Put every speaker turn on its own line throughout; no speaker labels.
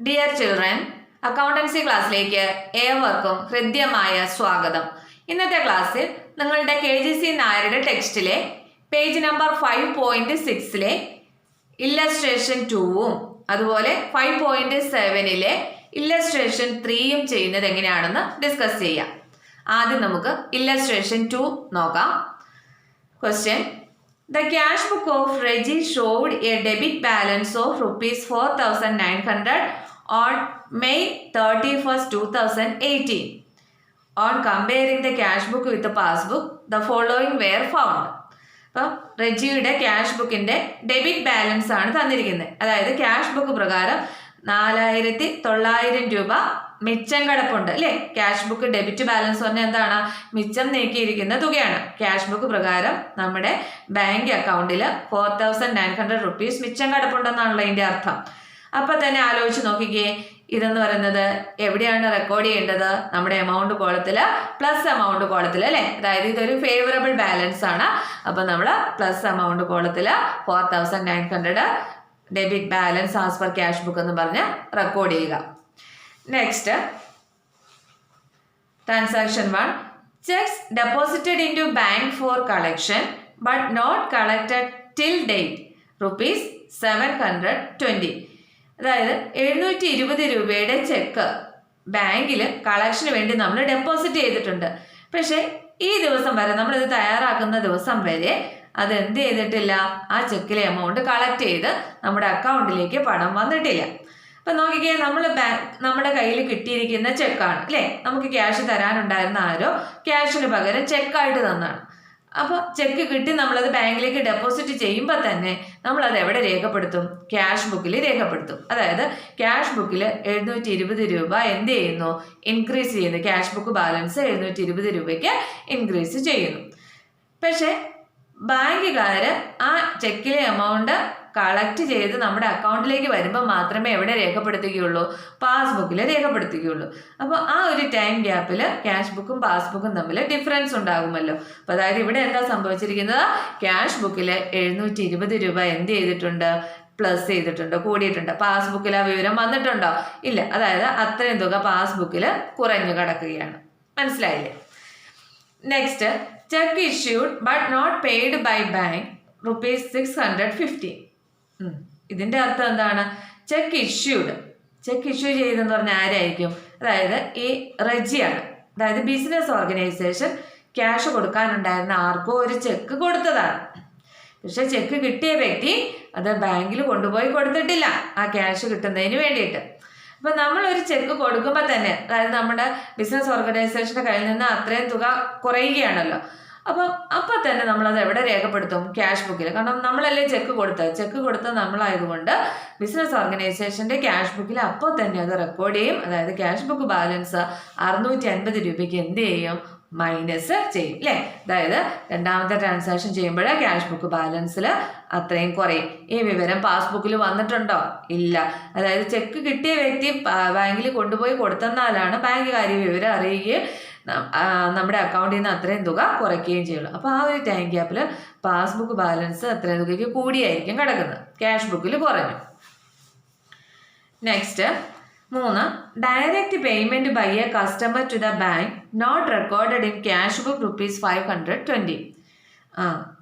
Dear children, accountancy ക്ലാസ്സിലേക്ക് ഏവർക്കും ഹൃദ്യമായ സ്വാഗതം. ഇന്നത്തെ ക്ലാസ്സിൽ നിങ്ങളുടെ KGC നായരുടെ ടെക്സ്റ്റിലെ പേജ് നമ്പർ 5.6 ഇല്ലസ്ട്രേഷൻ 2ഉം അതുപോലെ 5.7 ഇല്ലസ്ട്രേഷൻ 3യും ചെയ്യുന്നത് എങ്ങനെയാണെന്ന് ഡിസ്കസ് ചെയ്യാം. ആദ്യം നമുക്ക് ഇല്ലസ്ട്രേഷൻ 2 നോക്കാം. Question: The cash book of Reggie showed a debit balance of rupees 4,900 on May 31st, 2018. On comparing the cash book with the passbook, the following were found. അപ്പം റെജിയുടെ cash ബുക്കിന്റെ debit balance ആണ് തന്നിരിക്കുന്നത്. അതായത് cash book പ്രകാരം 4,900 രൂപ മിച്ചം കിടപ്പുണ്ട് അല്ലേ. ക്യാഷ് ബുക്ക് ഡെബിറ്റ് ബാലൻസ് പറഞ്ഞാൽ എന്താണ്? മിച്ചം നീക്കിയിരിക്കുന്ന തുകയാണ്. ക്യാഷ് ബുക്ക് പ്രകാരം നമ്മുടെ ബാങ്ക് അക്കൗണ്ടിൽ 4,900 റുപ്പീസ് മിച്ചം കിടപ്പുണ്ടെന്നാണല്ലോ ഇതിന്റെ അർത്ഥം. അപ്പൊ തന്നെ ആലോചിച്ച് നോക്കിക്കേ, ഇതെന്ന് പറയുന്നത് എവിടെയാണ് റെക്കോർഡ് ചെയ്യേണ്ടത്? നമ്മുടെ എമൗണ്ട് കോളത്തില് പ്ലസ് എമൗണ്ട് കോളത്തില് അല്ലെ. അതായത് ഇതൊരു ഫേവറബിൾ ബാലൻസ് ആണ്. അപ്പൊ നമ്മൾ പ്ലസ് എമൗണ്ട് കോളത്തില് 4,900 debit balance as per cash book എന്ന് പറഞ്ഞ് റെക്കോർഡ് ചെയ്യുക. Next, transaction 1: cheques deposited in to bank for collection but not collected till date rupees 720. അതായത് 720 രൂപയുടെ ചെക്ക് ബാങ്കിൽ കളക്ഷന് വേണ്ടി നമ്മൾ ഡെപ്പോസിറ്റ് ചെയ്തിട്ടുണ്ട്. പക്ഷെ ഈ ദിവസം വരെ, നമ്മളിത് തയ്യാറാക്കുന്ന ദിവസം വരെ അത് എന്ത് ചെയ്തിട്ടില്ല? ആ ചെക്കിലെ എമൗണ്ട് കളക്ട് ചെയ്ത് നമ്മുടെ അക്കൗണ്ടിലേക്ക് പണം വന്നിട്ടില്ല. അപ്പൊ നോക്കിക്കേ, നമ്മുടെ കയ്യിൽ കിട്ടിയിരിക്കുന്ന ചെക്കാണ് അല്ലേ. നമുക്ക് ക്യാഷ് തരാനുണ്ടായിരുന്ന ആരോ ക്യാഷിന് പകരം ചെക്കായിട്ട് തന്നാണ്. അപ്പോൾ ചെക്ക് കിട്ടി നമ്മളത് ബാങ്കിലേക്ക് ഡെപ്പോസിറ്റ് ചെയ്യുമ്പോൾ തന്നെ നമ്മളത് എവിടെ രേഖപ്പെടുത്തും? ക്യാഷ് ബുക്കിൽ രേഖപ്പെടുത്തും. അതായത് ക്യാഷ് ബുക്കിൽ 720 രൂപ എന്ത് ചെയ്യുന്നു? ഇൻക്രീസ് ചെയ്യുന്നു. ക്യാഷ് ബുക്ക് ബാലൻസ് 720 രൂപയ്ക്ക് ഇൻക്രീസ് ചെയ്യുന്നു. പക്ഷെ ബാങ്കുകാര് ആ ചെക്കിലെ എമൗണ്ട് കളക്ട് ചെയ്ത് നമ്മുടെ അക്കൗണ്ടിലേക്ക് വരുമ്പോൾ മാത്രമേ എവിടെ രേഖപ്പെടുത്തുകയുള്ളൂ? പാസ്ബുക്കിൽ രേഖപ്പെടുത്തുകയുള്ളൂ. അപ്പോൾ ആ ഒരു ടൈം ഗ്യാപ്പിൽ ക്യാഷ് ബുക്കും പാസ്ബുക്കും തമ്മിൽ ഡിഫറൻസ് ഉണ്ടാകുമല്ലോ. അപ്പോൾ അതായത് ഇവിടെ എന്താ സംഭവിച്ചിരിക്കുന്നത്? ക്യാഷ് ബുക്കിൽ 720 രൂപ എന്ത് ചെയ്തിട്ടുണ്ട്? പ്ലസ് ചെയ്തിട്ടുണ്ട്, കൂടിയിട്ടുണ്ട്. പാസ്ബുക്കിൽ ആ വിവരം വന്നിട്ടുണ്ടോ? ഇല്ല. അതായത് അത്രയും തുക പാസ്ബുക്കിൽ കുറഞ്ഞു കിടക്കുകയാണ്. മനസ്സിലായില്ലേ? Next, cheque issued but not paid by bank rupees 650. ഇതിന്റെ അർത്ഥം എന്താണ്? ചെക്ക് ഇഷ്യൂ ചെയ്തെന്ന് പറഞ്ഞാൽ ആരായിരിക്കും? അതായത് ഈ റെജിയാണ്. അതായത് ബിസിനസ് ഓർഗനൈസേഷൻ ക്യാഷ് കൊടുക്കാനുണ്ടായിരുന്ന ആർക്കോ ഒരു ചെക്ക് കൊടുത്തതാണ്. പക്ഷെ ചെക്ക് കിട്ടിയ വ്യക്തി അത് ബാങ്കിൽ കൊണ്ടുപോയി കൊടുത്തിട്ടില്ല ആ ക്യാഷ് കിട്ടുന്നതിന് വേണ്ടിയിട്ട്. അപ്പൊ നമ്മൾ ഒരു ചെക്ക് കൊടുക്കുമ്പോൾ തന്നെ, അതായത് നമ്മുടെ ബിസിനസ് ഓർഗനൈസേഷന്റെ കയ്യിൽ നിന്ന് അത്രയും തുക കുറയുകയാണല്ലോ. അപ്പൊ തന്നെ നമ്മളത് എവിടെ രേഖപ്പെടുത്തും? ക്യാഷ് ബുക്കിൽ. കാരണം നമ്മളല്ലേ ചെക്ക് കൊടുത്ത നമ്മളായതുകൊണ്ട് ബിസിനസ് ഓർഗനൈസേഷന്റെ ക്യാഷ് ബുക്കിൽ അപ്പോൾ തന്നെ അത് റെക്കോർഡ് ചെയ്യും. അതായത് ക്യാഷ് ബുക്ക് ബാലൻസ് 650 രൂപയ്ക്ക് എന്ത് ചെയ്യും? മൈനസ് ചെയ്യും അല്ലേ. അതായത് രണ്ടാമത്തെ ട്രാൻസാക്ഷൻ ചെയ്യുമ്പോൾ ക്യാഷ് ബുക്ക് ബാലൻസിൽ അത്രയും കുറയും. ഈ വിവരം പാസ്ബുക്കിൽ വന്നിട്ടുണ്ടോ? ഇല്ല. അതായത് ചെക്ക് കിട്ടിയ വ്യക്തി ബാങ്കിൽ കൊണ്ടുപോയി കൊടുത്തെന്നാലാണ് ബാങ്കുകാർ വിവരം അറിയുകയും നമ്മുടെ അക്കൗണ്ടിൽ നിന്ന് അത്രയും തുക കുറയ്ക്കുകയും ചെയ്യുള്ളൂ. അപ്പോൾ ആ ഒരു ടൈം ഗ്യാപ്പിൽ പാസ്ബുക്ക് ബാലൻസ് അത്രയും തുകയ്ക്ക് കൂടിയായിരിക്കും കിടക്കുന്നത്, ക്യാഷ് ബുക്കിൽ കുറഞ്ഞു. Next 3: direct payment by a customer to the bank not recorded in cash book rupees 520.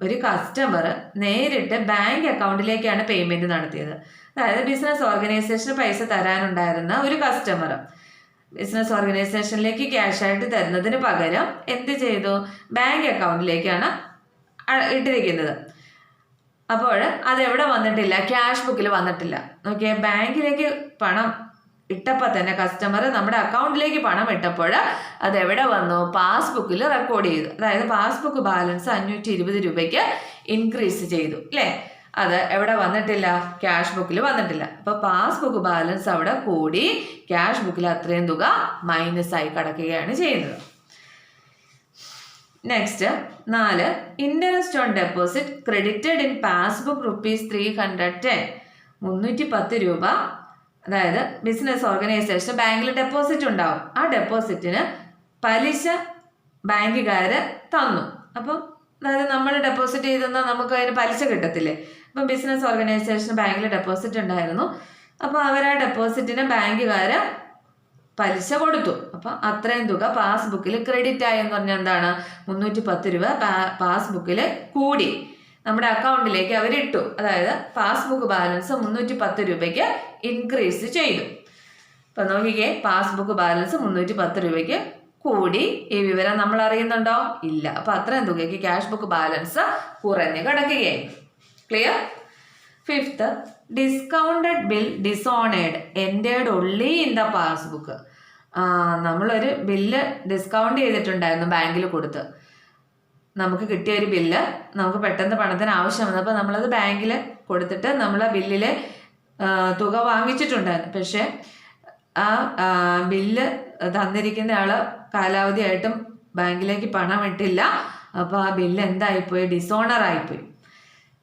ഒരു കസ്റ്റമർ നേരിട്ട് ബാങ്ക് അക്കൗണ്ടിലേക്കാണ് പേയ്മെന്റ് നടത്തിയത്. അതായത് ബിസിനസ് ഓർഗനൈസേഷന് പൈസ തരാനുണ്ടായിരുന്ന ഒരു കസ്റ്റമർ ബിസിനസ് ഓർഗനൈസേഷനിലേക്ക് ക്യാഷ് ആയിട്ട് തരുന്നതിന് പകരം എന്ത് ചെയ്തു? ബാങ്ക് അക്കൗണ്ടിലേക്കാണ് ഇട്ടിരിക്കുന്നത്. അപ്പോൾ അതെവിടെ വന്നിട്ടില്ല? ക്യാഷ് ബുക്കിൽ വന്നിട്ടില്ല. നോക്കിയേ, ബാങ്കിലേക്ക് പണം ഇട്ടപ്പോൾ തന്നെ കസ്റ്റമർ നമ്മുടെ അക്കൗണ്ടിലേക്ക് പണം ഇട്ടപ്പോൾ അതെവിടെ വന്നു? പാസ്ബുക്കിൽ റെക്കോർഡ് ചെയ്തു. അതായത് പാസ്ബുക്ക് ബാലൻസ് 520 രൂപയ്ക്ക് ഇൻക്രീസ് ചെയ്തു അല്ലേ. അത് എവിടെ വന്നിട്ടില്ല? ക്യാഷ് ബുക്കിൽ വന്നിട്ടില്ല. അപ്പൊ പാസ്ബുക്ക് ബാലൻസ് അവിടെ കൂടി ക്യാഷ് ബുക്കിൽ അത്രയും തുക മൈനസ് ആയി കിടക്കുകയാണ് ചെയ്യുന്നത്. Next 4: interest on deposit credited in passbook rupees 310. 310 രൂപ, അതായത് ബിസിനസ് ഓർഗനൈസേഷൻ ബാങ്കിൽ ഡെപ്പോസിറ്റ് ഉണ്ടാവും. ആ ഡെപ്പോസിറ്റിന് പലിശ ബാങ്കുകാര് തന്നു. അപ്പം അതായത് നമ്മൾ ഡെപ്പോസിറ്റ് ചെയ്തെന്നാൽ നമുക്ക് അതിന് പലിശ കിട്ടത്തില്ലേ. അപ്പം ബിസിനസ് ഓർഗനൈസേഷൻ ബാങ്കിൽ ഡെപ്പോസിറ്റ് ഉണ്ടായിരുന്നു. അപ്പോൾ അവർ ആ ഡെപ്പോസിറ്റിന് ബാങ്കുകാർ പലിശ കൊടുത്തു. അപ്പം അത്രയും തുക പാസ്ബുക്കിൽ ക്രെഡിറ്റ് ആയെന്ന് പറഞ്ഞാൽ എന്താണ്, 310 രൂപ പാസ്ബുക്കിൽ കൂടി നമ്മുടെ അക്കൗണ്ടിലേക്ക് അവരിട്ടു. അതായത് പാസ്ബുക്ക് ബാലൻസ് 310 രൂപയ്ക്ക് ഇൻക്രീസ് ചെയ്തു. അപ്പം നോക്കിക്കേ, പാസ്ബുക്ക് ബാലൻസ് 310 രൂപയ്ക്ക് കൂടി. ഈ വിവരം നമ്മൾ അറിയുന്നുണ്ടോ? ഇല്ല. അപ്പം അത്രയും തുകയ്ക്ക് ക്യാഷ് ബുക്ക് ബാലൻസ് കുറഞ്ഞ് കിടക്കുകയായി. Clear? Fifth, discounted bill dishonoured entered only in the passbook. നമ്മളൊരു ബില്ല് ഡിസ്കൗണ്ട് ചെയ്തിട്ടുണ്ടായിരുന്നു ബാങ്കിൽ കൊടുത്ത്. നമുക്ക് കിട്ടിയ ഒരു ബില്ല് നമുക്ക് പെട്ടെന്ന് പണത്തിന് ആവശ്യം വന്നപ്പോൾ നമ്മളത് ബാങ്കിൽ കൊടുത്തിട്ട് നമ്മൾ ബില്ലിൽ തുക വാങ്ങിച്ചിട്ടുണ്ടായിരുന്നു. പക്ഷേ ആ ബില്ല് തന്നിരിക്കുന്ന ആൾ കാലാവധിയായിട്ടും ബാങ്കിലേക്ക് പണം ഇട്ടില്ല. അപ്പോൾ ആ ബില്ല് എന്തായിപ്പോയി? ഡിസോണറായിപ്പോയി.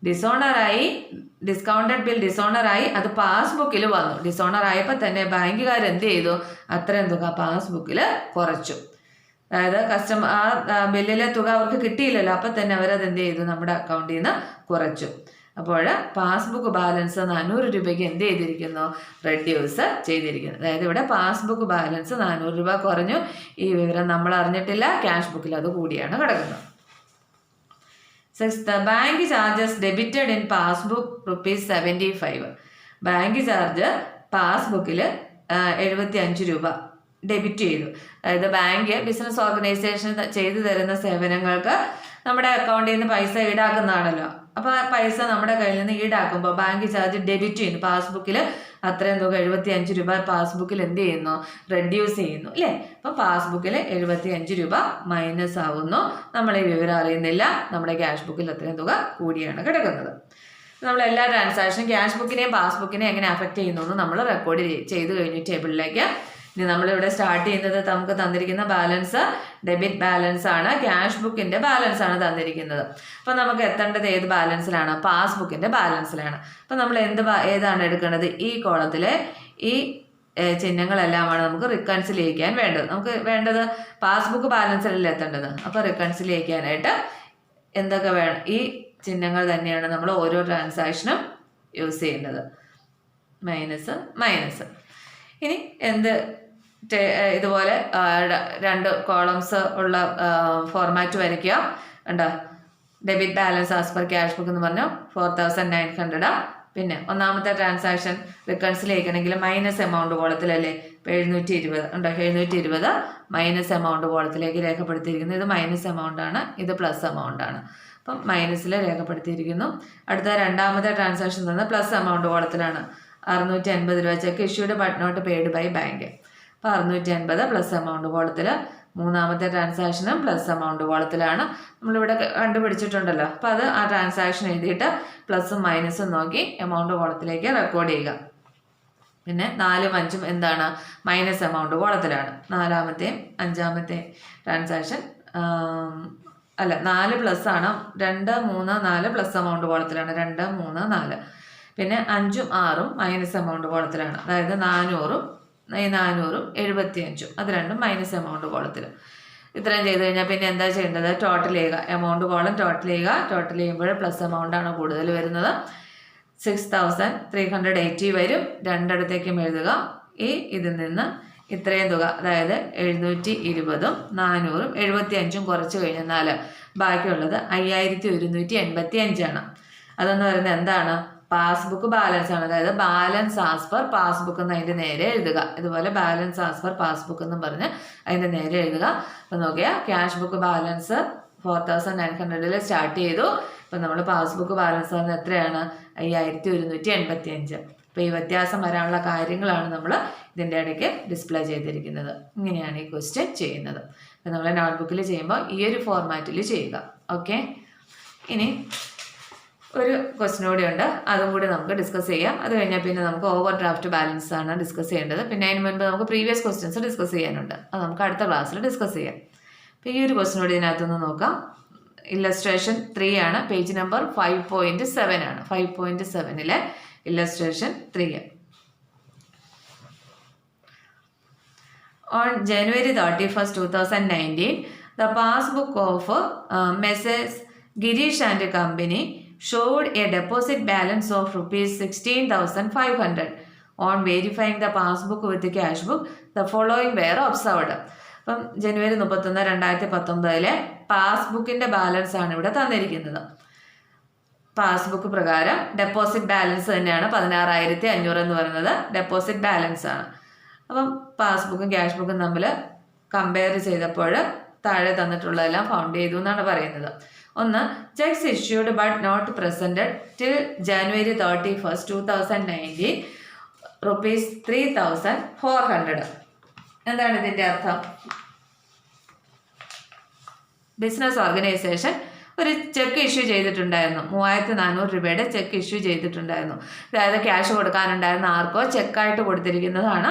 ഡിസോണറായി, ഡിസ്കൗണ്ടഡ് ബിൽ ഡിസോണറായി, അത് പാസ്ബുക്കിൽ വന്നു. ഡിസോണർ ആയപ്പോൾ തന്നെ ബാങ്കുകാർ എന്ത് ചെയ്തു? അത്രയും തുക പാസ്ബുക്കിൽ കുറച്ചു. അതായത് ആ ബില്ലിലെ തുക അവർക്ക് കിട്ടിയില്ലല്ലോ, അപ്പം തന്നെ അവരത് എന്ത് ചെയ്തു? നമ്മുടെ അക്കൗണ്ടിൽ നിന്ന് കുറച്ചു. അപ്പോൾ പാസ്ബുക്ക് ബാലൻസ് 400 രൂപയ്ക്ക് എന്ത് ചെയ്തിരിക്കുന്നു? റെഡ്യൂസ് ചെയ്തിരിക്കുന്നു. അതായത് ഇവിടെ പാസ്ബുക്ക് ബാലൻസ് 400 രൂപ കുറഞ്ഞു. ഈ വിവരം നമ്മൾ അറിഞ്ഞിട്ടില്ല, ക്യാഷ് ബുക്കിൽ അത് കൂടിയാണ് കിടക്കുന്നത്. Sixth, bank charges debited in passbook ₹75. Bank charge പാസ്ബുക്കിൽ 75 രൂപ ഡെബിറ്റ് ചെയ്തു. അതായത് ബാങ്ക് ബിസിനസ് ഓർഗനൈസേഷൻ ചെയ്തു തരുന്ന സേവനങ്ങൾക്ക് നമ്മുടെ അക്കൗണ്ടിൽ നിന്ന് പൈസ ഈടാക്കുന്നതാണല്ലോ. അപ്പോൾ ആ പൈസ നമ്മുടെ കയ്യിൽ നിന്ന് ഈടാക്കുമ്പോൾ ബാങ്ക് ചാർജ് ഡെബിറ്റ് ചെയ്യുന്നു. പാസ്ബുക്കിൽ അത്രയും തുക 75 രൂപ പാസ്ബുക്കിൽ എന്ത് ചെയ്യുന്നു? റെഡ്യൂസ് ചെയ്യുന്നു അല്ലേ? അപ്പോൾ പാസ്ബുക്കിൽ 75 രൂപ മൈനസ് ആവുന്നു. നമ്മൾ ഈ വിവരം അറിയുന്നില്ല. നമ്മുടെ ക്യാഷ് ബുക്കിൽ അത്രയും തുക കൂടിയാണ് കിടക്കുന്നത്. നമ്മൾ എല്ലാ ട്രാൻസാക്ഷനും ക്യാഷ് ബുക്കിനെയും പാസ്ബുക്കിനെയും എങ്ങനെ അഫക്റ്റ് ചെയ്യുന്നു എന്ന് നമ്മൾ റെക്കോർഡ് ചെയ്ത് കഴിഞ്ഞു ടേബിളിലേക്ക്. ഇനി നമ്മളിവിടെ സ്റ്റാർട്ട് ചെയ്യുന്നത് നമുക്ക് തന്നിരിക്കുന്ന ബാലൻസ് ഡെബിറ്റ് ബാലൻസ് ആണ്, ക്യാഷ് ബുക്കിൻ്റെ ബാലൻസ് ആണ് തന്നിരിക്കുന്നത്. അപ്പം നമുക്ക് എത്തേണ്ടത് ഏത് ബാലൻസിലാണ്? പാസ്ബുക്കിൻ്റെ ബാലൻസിലാണ്. അപ്പം നമ്മൾ ഏതാണ് എടുക്കേണ്ടത്? ഈ കോളത്തിലെ ഈ ചിഹ്നങ്ങളെല്ലാമാണ് നമുക്ക് റിക്കൺസിൽ ചെയ്യിക്കാൻ വേണ്ടത്. നമുക്ക് വേണ്ടത് പാസ്ബുക്ക് ബാലൻസിലല്ലേ എത്തേണ്ടത്. അപ്പോൾ റിക്കൺസിൽ ചെയ്യിക്കാനായിട്ട് എന്തൊക്കെ വേണം? ഈ ചിഹ്നങ്ങൾ തന്നെയാണ് നമ്മൾ ഓരോ ട്രാൻസാക്ഷനും യൂസ് ചെയ്യേണ്ടത്. Minus minus. ഇനി ഇതുപോലെ 2 കോളംസ് ഉള്ള ഫോർമാറ്റ് വരയ്ക്കുക. ഉണ്ടോ? Debit balance as per cash book എന്ന് പറഞ്ഞു 4900. പിന്നെ ഒന്നാമത്തെ ട്രാൻസാക്ഷൻ റിക്കൺസിൽ ചെയ്യണമെങ്കിൽ മൈനസ് എമൗണ്ട് കോളത്തിലല്ലേ? ഇപ്പോൾ 720 ഉണ്ടോ? 720 മൈനസ് എമൗണ്ട് കോളത്തിലേക്ക് രേഖപ്പെടുത്തിയിരിക്കുന്നു. ഇത് മൈനസ് എമൗണ്ട് ആണ്, ഇത് പ്ലസ് എമൗണ്ട് ആണ്. അപ്പം മൈനസിൽ രേഖപ്പെടുത്തിയിരിക്കുന്നു. അടുത്ത രണ്ടാമത്തെ ട്രാൻസാക്ഷൻ തന്നെ പ്ലസ് എമൗണ്ട് കോളത്തിലാണ്. 680 രൂപ cheque issued but not paid by bank. അപ്പോൾ 680 പ്ലസ് എമൗണ്ട് കോളത്തിൽ. മൂന്നാമത്തെ ട്രാൻസാക്ഷനും പ്ലസ് എമൗണ്ട് കോളത്തിലാണ്. നമ്മളിവിടെ കണ്ടുപിടിച്ചിട്ടുണ്ടല്ലോ. അപ്പോൾ അത് ആ ട്രാൻസാക്ഷൻ എഴുതിയിട്ട് പ്ലസും മൈനസും നോക്കി എമൗണ്ട് കോളത്തിലേക്ക് റെക്കോർഡ് ചെയ്യുക. പിന്നെ 4ഉം 5ഉം എന്താണ്? മൈനസ് എമൗണ്ട് കോളത്തിലാണ്. നാലാമത്തെയും അഞ്ചാമത്തെയും ട്രാൻസാക്ഷൻ 4 പ്ലസ് ആണ്. 2, 3, 4 പ്ലസ് എമൗണ്ട് കോളത്തിലാണ്. 2, 3, 4. പിന്നെ 5ഉം 6ഉം മൈനസ് എമൗണ്ട് കോളത്തിലാണ്. അതായത് 400ഉം 75ഉം അത് രണ്ടും മൈനസ് എമൗണ്ട് കോളത്തിൽ. ഇത്രയും ചെയ്ത് കഴിഞ്ഞാൽ പിന്നെ എന്താ ചെയ്യേണ്ടത്? ടോട്ടൽ ചെയ്യുക. എമൗണ്ട് കോളം ടോട്ടൽ ചെയ്യുക. ടോട്ടൽ ചെയ്യുമ്പോൾ പ്ലസ് എമൗണ്ട് ആണ് കൂടുതൽ വരുന്നത്. 6380 വരും. രണ്ടിടത്തേക്കും എഴുതുക. ഇതിൽ നിന്ന് ഇത്രയും തുക, അതായത് 720ഉം 400ഉം 75ഉം കുറച്ച് കഴിഞ്ഞാൽ ബാക്കിയുള്ളത് 5185 ആണ്. അതെന്ന് പറയുന്നത് എന്താണ്? പാസ്ബുക്ക് ബാലൻസ് ആണ്. അതായത് ബാലൻസ് ആസ് പെർ പാസ്ബുക്ക് എന്ന് അതിൻ്റെ നേരെ എഴുതുക. ഇതുപോലെ ബാലൻസ് ആസ് പെർ പാസ്ബുക്ക് എന്നും പറഞ്ഞ് അതിൻ്റെ നേരെ എഴുതുക. അപ്പം നോക്കിയാൽ ക്യാഷ് ബുക്ക് ബാലൻസ് 4900 സ്റ്റാർട്ട് ചെയ്തു. അപ്പം നമ്മൾ പാസ്ബുക്ക് ബാലൻസ് പറഞ്ഞാൽ എത്രയാണ്? 5185. അപ്പോൾ ഈ വ്യത്യാസം വരാനുള്ള കാര്യങ്ങളാണ് നമ്മൾ ഇതിൻ്റെ ഇടയ്ക്ക് ഡിസ്പ്ലേ ചെയ്തിരിക്കുന്നത്. ഇങ്ങനെയാണ് ഈ ക്വസ്റ്റ്യൻ ചെയ്യുന്നത്. അപ്പം നമ്മൾ നോട്ട്ബുക്കിൽ ചെയ്യുമ്പോൾ ഈ ഒരു ഫോർമാറ്റിൽ ചെയ്യുക. ഓക്കെ. ഇനി ഒരു ക്വസ്റ്റ്യൻ കൂടി ഉണ്ട്, അതും കൂടി നമുക്ക് ഡിസ്കസ് ചെയ്യാം. അത് കഴിഞ്ഞാൽ പിന്നെ നമുക്ക് ഓവർ ഡ്രാഫ്റ്റ് ബാലൻസ് ആണ് ഡിസ്കസ് ചെയ്യേണ്ടത്. പിന്നെ അതിന് മുൻപ് നമുക്ക് പ്രീവിയസ് ക്വസ്റ്റ്യൻസ് ഡിസ്കസ് ചെയ്യാനുണ്ട്. അത് നമുക്ക് അടുത്ത ക്ലാസ്സിൽ ഡിസ്കസ് ചെയ്യാം. അപ്പോൾ ഈ ഒരു ക്വസ്റ്റ്യൻ കൂടി ഇതിനകത്തുനിന്ന് നോക്കാം. ഇല്ലസ്ട്രേഷൻ 3 ആണ്. പേജ് നമ്പർ 5.7 ആണ്. 5.7 illustration 3. On January 31st, 2019, the passbook of Messrs. Girish and Company showed a deposit balance of ₹16,500 on verifying the passbook with cash book the following were observed. അപ്പം ജനുവരി 31, 2019 പാസ്ബുക്കിൻ്റെ balance ആണ് ഇവിടെ തന്നിരിക്കുന്നത്. Passbook പ്രകാരം deposit balance തന്നെയാണ് 16,500 എന്ന് പറയുന്നത് deposit balance ആണ്. അപ്പം പാസ്ബുക്കും ക്യാഷ് ബുക്കും തമ്മിൽ കമ്പയർ ചെയ്തപ്പോൾ താഴെ തന്നിട്ടുള്ളതെല്ലാം ഫൗണ്ട് ചെയ്തു എന്നാണ് പറയുന്നത്. ഒന്ന്, cheques issued but not presented till January 31, 2019 ₹3,400. എന്താണ് ഇതിൻ്റെ അർത്ഥം? ബിസിനസ് ഓർഗനൈസേഷൻ ഒരു ചെക്ക് ഇഷ്യൂ ചെയ്തിട്ടുണ്ടായിരുന്നു, 3,400 രൂപയുടെ ചെക്ക് ഇഷ്യൂ ചെയ്തിട്ടുണ്ടായിരുന്നു. അതായത് ക്യാഷ് കൊടുക്കാനുണ്ടായിരുന്ന ആർക്കോ ചെക്കായിട്ട് കൊടുത്തിരിക്കുന്നതാണ്.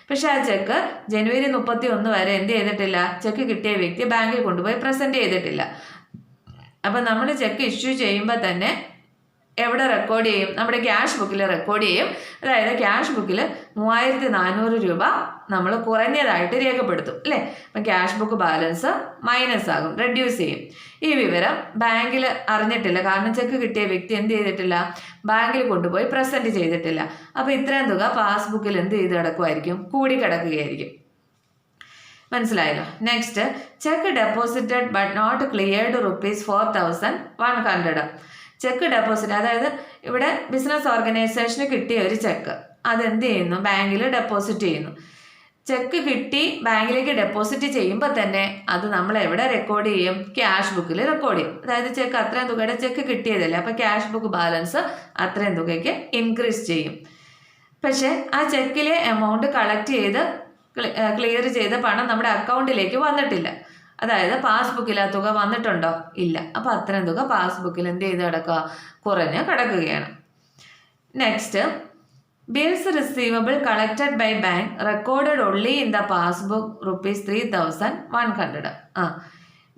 പക്ഷെ ആ ചെക്ക് ജനുവരി 31 വരെ എന്ത് ചെയ്തിട്ടില്ല, ചെക്ക് കിട്ടിയ വ്യക്തി ബാങ്കിൽ കൊണ്ടുപോയി പ്രസൻറ്റ് ചെയ്തിട്ടില്ല. അപ്പം നമ്മൾ ചെക്ക് ഇഷ്യൂ ചെയ്യുമ്പോൾ തന്നെ എവിടെ റെക്കോർഡ് ചെയ്യും? നമ്മുടെ ക്യാഷ് ബുക്കിൽ റെക്കോർഡ് ചെയ്യും. അതായത് ക്യാഷ് ബുക്കിൽ 3,400 രൂപ നമ്മൾ കുറഞ്ഞതായിട്ട് രേഖപ്പെടുത്തും അല്ലേ. അപ്പം ക്യാഷ് ബുക്ക് ബാലൻസ് മൈനസ് ആകും, റെഡ്യൂസ് ചെയ്യും. ഈ വിവരം ബാങ്കിൽ അറിഞ്ഞിട്ടില്ല, കാരണം ചെക്ക് കിട്ടിയ വ്യക്തി എന്ത് ചെയ്തിട്ടില്ല, ബാങ്കിൽ കൊണ്ടുപോയി പ്രസൻറ്റ് ചെയ്തിട്ടില്ല. അപ്പോൾ ഇത്രയും തുക പാസ്ബുക്കിൽ എന്ത് ചെയ്ത് കിടക്കുമായിരിക്കും, കൂടി കിടക്കുകയായിരിക്കും. മനസ്സിലായല്ലോ. Next, cheque deposited but not cleared ₹4,100. Cheque deposit, അതായത് ഇവിടെ ബിസിനസ് ഓർഗനൈസേഷന് കിട്ടിയ ഒരു ചെക്ക് അതെന്ത് ചെയ്യുന്നു, ബാങ്കിൽ ഡെപ്പോസിറ്റ് ചെയ്യുന്നു. ചെക്ക് കിട്ടി ബാങ്കിലേക്ക് ഡെപ്പോസിറ്റ് ചെയ്യുമ്പോൾ തന്നെ അത് നമ്മൾ എവിടെ റെക്കോർഡ് ചെയ്യും, ക്യാഷ് ബുക്കിൽ റെക്കോർഡ് ചെയ്യും. അതായത് ചെക്ക് അത്രയും തുകയുടെ ചെക്ക് കിട്ടിയതല്ലേ, അപ്പോൾ ക്യാഷ് ബുക്ക് ബാലൻസ് അത്രയും തുകയ്ക്ക് ഇൻക്രീസ് ചെയ്യും. പക്ഷേ ആ ചെക്കിലെ എമൗണ്ട് കളക്ട് ചെയ്ത് ക്ലിയർ ചെയ്ത പണം നമ്മുടെ അക്കൗണ്ടിലേക്ക് വന്നിട്ടില്ല. അതായത് പാസ്ബുക്കിൽ ആ തുക വന്നിട്ടുണ്ടോ, ഇല്ല. അപ്പോൾ അത്രയും തുക പാസ്ബുക്കിൽ എന്ത് ചെയ്ത് കിടക്കുക, കുറഞ്ഞ് കിടക്കുകയാണ്. Next, bills receivable collected by bank recorded only in the passbook ₹3,100.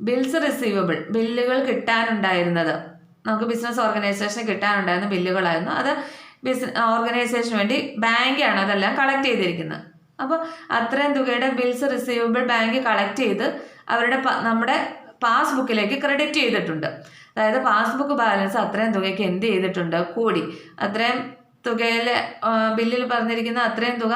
Bills receivable, ബില്ലുകൾ കിട്ടാനുണ്ടായിരുന്നത്, നമുക്ക് ബിസിനസ് ഓർഗനൈസേഷന് കിട്ടാനുണ്ടായിരുന്ന ബില്ലുകളായിരുന്നു. അത് ഓർഗനൈസേഷന് വേണ്ടി ബാങ്കാണ് അതെല്ലാം കളക്ട് ചെയ്തിരിക്കുന്നത്. അപ്പോൾ അത്രയും തുകയുടെ ബിൽസ് റിസീവബിൾ ബാങ്ക് കളക്ട് ചെയ്ത് അവരുടെ നമ്മുടെ പാസ്ബുക്കിലേക്ക് ക്രെഡിറ്റ് ചെയ്തിട്ടുണ്ട്. അതായത് പാസ്ബുക്ക് ബാലൻസ് അത്രയും തുകയ്ക്ക് എന്ത് ചെയ്തിട്ടുണ്ട്, കൂടി. അത്രയും തുകയിൽ ബില്ലിൽ പറഞ്ഞിരിക്കുന്ന അത്രയും തുക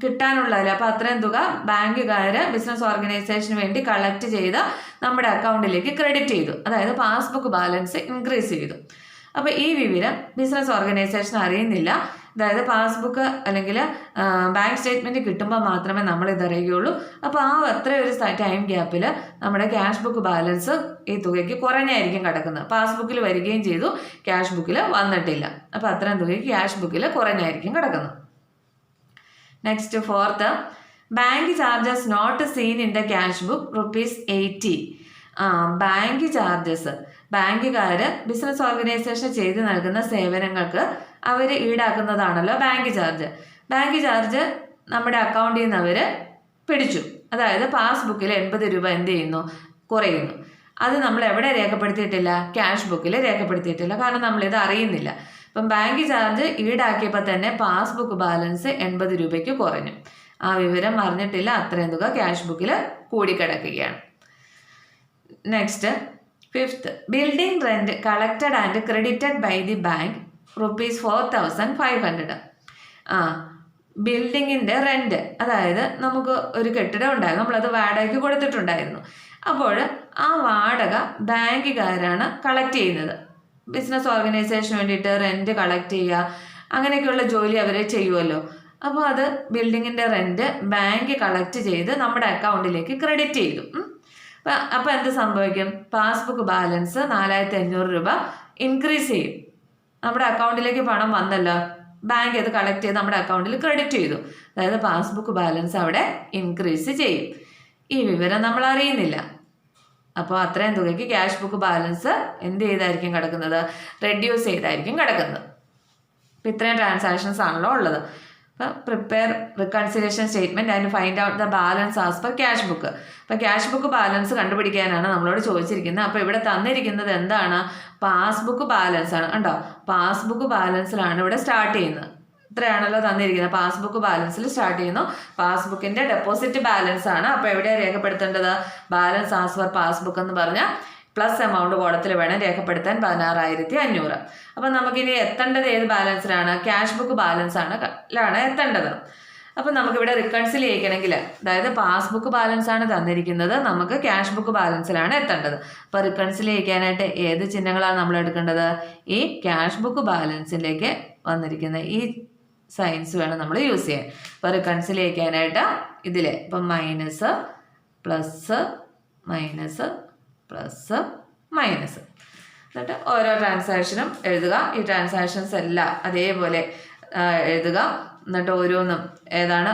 കിട്ടാനുള്ളതല്ല. അപ്പോൾ അത്രയും തുക ബാങ്കുകാർ ബിസിനസ് ഓർഗനൈസേഷന് വേണ്ടി കളക്ട് ചെയ്ത് നമ്മുടെ അക്കൗണ്ടിലേക്ക് ക്രെഡിറ്റ് ചെയ്തു. അതായത് പാസ്ബുക്ക് ബാലൻസ് ഇൻക്രീസ് ചെയ്തു. അപ്പോൾ ഈ വിവരം ബിസിനസ് ഓർഗനൈസേഷൻ അറിയുന്നില്ല. അതായത് പാസ്ബുക്ക് അല്ലെങ്കിൽ ബാങ്ക് സ്റ്റേറ്റ്മെൻറ്റ് കിട്ടുമ്പോൾ മാത്രമേ നമ്മൾ ഇതറിയുകയുള്ളൂ. അപ്പോൾ ആ അത്ര ഒരു ടൈം ഗ്യാപ്പിൽ നമ്മുടെ ക്യാഷ് ബുക്ക് ബാലൻസ് ഈ തുകയ്ക്ക് കുറഞ്ഞായിരിക്കും കിടക്കുന്നത്. പാസ്ബുക്കിൽ വരികയും ചെയ്തു, ക്യാഷ് ബുക്കിൽ വന്നിട്ടില്ല. അപ്പോൾ അത്രയും തുകയ്ക്ക് ക്യാഷ് ബുക്കിൽ കുറഞ്ഞായിരിക്കും കിടക്കുന്നത്. Next, fourth, bank charges not seen in the cash book ₹80. Bank charges, ബാങ്കുകാർ ബിസിനസ് ഓർഗനൈസേഷൻ ചെയ്ത് നൽകുന്ന സേവനങ്ങൾക്ക് അവർ ഈടാക്കുന്നതാണല്ലോ ബാങ്ക് ചാർജ്. ബാങ്ക് ചാർജ് നമ്മുടെ അക്കൗണ്ടിൽ നിന്ന് അവർ പിടിച്ചു. അതായത് പാസ്ബുക്കിൽ 80 രൂപ എന്ത് ചെയ്യുന്നു, കുറയുന്നു. അത് നമ്മൾ എവിടെ രേഖപ്പെടുത്തിയിട്ടില്ല, ക്യാഷ് ബുക്കിൽ രേഖപ്പെടുത്തിയിട്ടില്ല, കാരണം നമ്മളിത് അറിയുന്നില്ല. അപ്പം ബാങ്ക് ചാർജ് ഈടാക്കിയപ്പോൾ തന്നെ പാസ്ബുക്ക് ബാലൻസ് 80 രൂപയ്ക്ക് കുറഞ്ഞു. ആ വിവരം അറിഞ്ഞിട്ടില്ല, അത്രയും തുക ക്യാഷ് ബുക്കിൽ കൂടിക്കിടക്കുകയാണ്. Next, fifth, building rent collected and credited by the bank ₹4,500. ബിൽഡിങ്ങിൻ്റെ റെൻറ്റ്, അതായത് നമുക്ക് ഒരു കെട്ടിടം ഉണ്ടായിരുന്നു, നമ്മളത് വാടകയ്ക്ക് കൊടുത്തിട്ടുണ്ടായിരുന്നു. അപ്പോൾ ആ വാടക ബാങ്കുകാരാണ് കളക്ട് ചെയ്യുന്നത്. ബിസിനസ് ഓർഗനൈസേഷന് വേണ്ടിയിട്ട് റെൻറ്റ് കളക്ട് ചെയ്യുക, അങ്ങനെയൊക്കെയുള്ള ജോലി അവർ ചെയ്യുമല്ലോ. അപ്പോൾ അത് ബിൽഡിങ്ങിൻ്റെ റെൻറ്റ് ബാങ്ക് കളക്ട് ചെയ്ത് നമ്മുടെ അക്കൗണ്ടിലേക്ക് ക്രെഡിറ്റ് ചെയ്തു. അപ്പോൾ എന്ത് സംഭവിക്കും, പാസ്ബുക്ക് ബാലൻസ് 4,500 രൂപ ഇൻക്രീസ് ചെയ്യും. നമ്മുടെ അക്കൗണ്ടിലേക്ക് പണം വന്നല്ലോ, ബാങ്ക് അത് കളക്ട് ചെയ്ത് നമ്മുടെ അക്കൗണ്ടിൽ ക്രെഡിറ്റ് ചെയ്തു. അതായത് പാസ്ബുക്ക് ബാലൻസ് അവിടെ ഇൻക്രീസ് ചെയ്യും. ഈ വിവരം നമ്മൾ അറിയുന്നില്ല. അപ്പോൾ അത്രയും തുകയ്ക്ക് ക്യാഷ് ബുക്ക് ബാലൻസ് എന്ത് ചെയ്തായിരിക്കും കിടക്കുന്നത്, റെഡ്യൂസ് ചെയ്തായിരിക്കും കിടക്കുന്നത്. അപ്പോൾ ഇത്രയും ട്രാൻസാക്ഷൻസ് ആണല്ലോ ഉള്ളത്. അപ്പോൾ prepare reconciliation statement and find out the balance as per cash book. അപ്പോൾ ക്യാഷ് ബുക്ക് ബാലൻസ് കണ്ടുപിടിക്കാനാണ് നമ്മളോട് ചോദിച്ചിരിക്കുന്നത്. അപ്പോൾ ഇവിടെ തന്നിരിക്കുന്നത് എന്താണ്, പാസ്ബുക്ക് ബാലൻസ് ആണ്. കണ്ടോ, പാസ്ബുക്ക് ബാലൻസിലാണ് ഇവിടെ സ്റ്റാർട്ട് ചെയ്യുന്നത്. ഇത്രയാണല്ലോ തന്നിരിക്കുന്നത്, പാസ്ബുക്ക് ബാലൻസിൽ സ്റ്റാർട്ട് ചെയ്യുന്നു. പാസ്ബുക്കിൻ്റെ ഡെപ്പോസിറ്റ് ബാലൻസ് ആണ്. അപ്പോൾ എവിടെയാണ് രേഖപ്പെടുത്തേണ്ടത്, ബാലൻസ് ആസ് പെർ പാസ്ബുക്ക് എന്ന് പറഞ്ഞാൽ പ്ലസ് എമൗണ്ട് കോളത്തിൽ വേണം രേഖപ്പെടുത്താൻ 16,500. അപ്പം നമുക്കിനി എത്തേണ്ടത് ഏത് ബാലൻസിലാണ്? ക്യാഷ് ബുക്ക് ബാലൻസ് ആണ് എത്തേണ്ടത്. അപ്പം നമുക്കിവിടെ റിക്കൺസിൽ ചെയ്യിക്കണമെങ്കിൽ, അതായത് പാസ്ബുക്ക് ബാലൻസ് ആണ് തന്നിരിക്കുന്നത്, നമുക്ക് ക്യാഷ് ബുക്ക് ബാലൻസിലാണ് എത്തേണ്ടത്. അപ്പോൾ റിക്കൺസിൽ ചെയ്യിക്കാനായിട്ട് ഏത് ചിഹ്നങ്ങളാണ് നമ്മൾ എടുക്കേണ്ടത്? ഈ ക്യാഷ് ബുക്ക് ബാലൻസിലേക്ക് വന്നിരിക്കുന്ന ഈ സൈൻസ് വേണം നമ്മൾ യൂസ് ചെയ്യാൻ. അപ്പോൾ റിക്കൺസിൽ ചെയ്യിക്കാനായിട്ട് ഇതിലെ ഇപ്പം minus plus minus plus minus എന്നിട്ട് ഓരോ ട്രാൻസാക്ഷനും എഴുതുക. ഈ ട്രാൻസാക്ഷൻസ് എല്ലാം അതേപോലെ എഴുതുക. എന്നിട്ട് ഓരോന്നും ഏതാണ്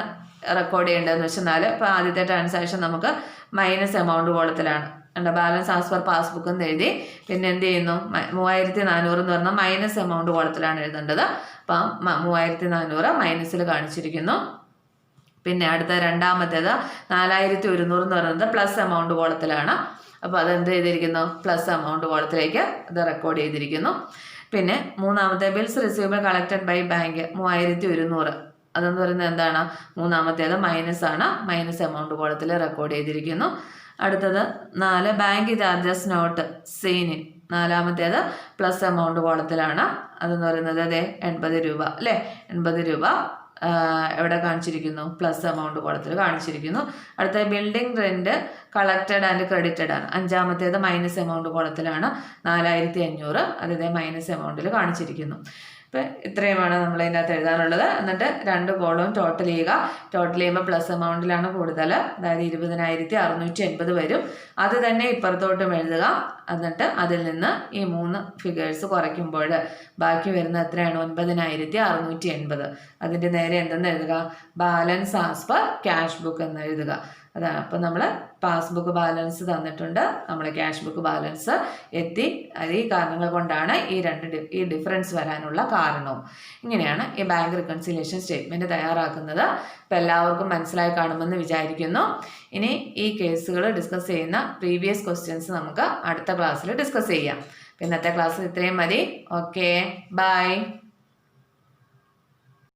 റെക്കോർഡ് ചെയ്യേണ്ടതെന്ന് വെച്ചാൽ, ഇപ്പോൾ ആദ്യത്തെ ട്രാൻസാക്ഷൻ നമുക്ക് മൈനസ് എമൗണ്ട് കോളത്തിലാണ്, ബാലൻസ് ആസ് പെർ പാസ്ബുക്ക് എന്ന് എഴുതി. പിന്നെ എന്ത് ചെയ്യുന്നു? 3,400 എന്ന് പറഞ്ഞാൽ മൈനസ് എമൗണ്ട് കോളത്തിലാണ് എഴുതേണ്ടത്. അപ്പം 3,400 മൈനസിൽ കാണിച്ചിരിക്കുന്നു. പിന്നെ അടുത്ത രണ്ടാമത്തേത് 4,100 എന്ന് പറയുന്നത് പ്ലസ് എമൗണ്ട് കോളത്തിലാണ്. അപ്പോൾ അതെന്ത് ചെയ്തിരിക്കുന്നു? പ്ലസ് എമൗണ്ട് കോളത്തിലേക്ക് അത് റെക്കോർഡ് ചെയ്തിരിക്കുന്നു. പിന്നെ മൂന്നാമത്തെ bills receivable collected by bank 3,100, അതെന്ന് പറയുന്നത് എന്താണ്? മൂന്നാമത്തേത് മൈനസ് ആണ്, മൈനസ് എമൗണ്ട് കോളത്തിൽ റെക്കോർഡ് ചെയ്തിരിക്കുന്നു. അടുത്തത് 4 ബാങ്ക് ചാർജസ് നോട്ട് സീനിൻ, നാലാമത്തേത് പ്ലസ് എമൗണ്ട് കോളത്തിലാണ്. അതെന്ന് പറയുന്നത് അതെ 80 രൂപ അല്ലേ, 80 രൂപ എവിടെ കാണിച്ചിരിക്കുന്നു? പ്ലസ് എമൗണ്ട് കോളത്തിൽ കാണിച്ചിരിക്കുന്നു. അടുത്ത building rent collected and credited ആണ്, അഞ്ചാമത്തേത് മൈനസ് എമൗണ്ട് കോളത്തിലാണ്, 4,500 അതിതേ മൈനസ് എമൗണ്ടിൽ കാണിച്ചിരിക്കുന്നു. ഇപ്പം ഇത്രയുമാണ് നമ്മൾ ഇതിനകത്ത് എഴുതാനുള്ളത്. എന്നിട്ട് 2 കോളവും ടോട്ടൽ ചെയ്യുക. ടോട്ടൽ ചെയ്യുമ്പോൾ പ്ലസ് എമൗണ്ടിലാണ് കൂടുതൽ, അതായത് 20,680 വരും. അത് തന്നെ ഇപ്പുറത്തോട്ടും എഴുതുക. എന്നിട്ട് അതിൽ നിന്ന് ഈ 3 ഫിഗേഴ്സ് കുറയ്ക്കുമ്പോൾ ബാക്കി വരുന്ന എത്രയാണ്? 9,680. അതിൻ്റെ നേരെ എന്തെന്ന് എഴുതുക? Balance as per cash book എന്ന് എഴുതുക. അതാണ്. അപ്പം നമ്മൾ പാസ്ബുക്ക് ബാലൻസ് തന്നിട്ടുണ്ട്, നമ്മൾ ക്യാഷ് ബുക്ക് ബാലൻസ് എത്തി. അത് ഈ കാരണങ്ങൾ കൊണ്ടാണ് ഈ ഡിഫറൻസ് വരാനുള്ള കാരണവും. ഇങ്ങനെയാണ് ഈ ബാങ്ക് റിക്കൺസിലിയേഷൻ സ്റ്റേറ്റ്മെൻറ്റ് തയ്യാറാക്കുന്നത്. അപ്പോൾ എല്ലാവർക്കും മനസ്സിലായി കാണുമെന്ന് വിചാരിക്കുന്നു. ഇനി ഈ കേസുകൾ ഡിസ്കസ് ചെയ്യുന്ന പ്രീവിയസ് ക്വസ്റ്റ്യൻസ് നമുക്ക് അടുത്ത ക്ലാസ്സിൽ ഡിസ്കസ് ചെയ്യാം. ഇന്നത്തെ ക്ലാസ്സിൽ ഇത്രയും മതി. Okay, by.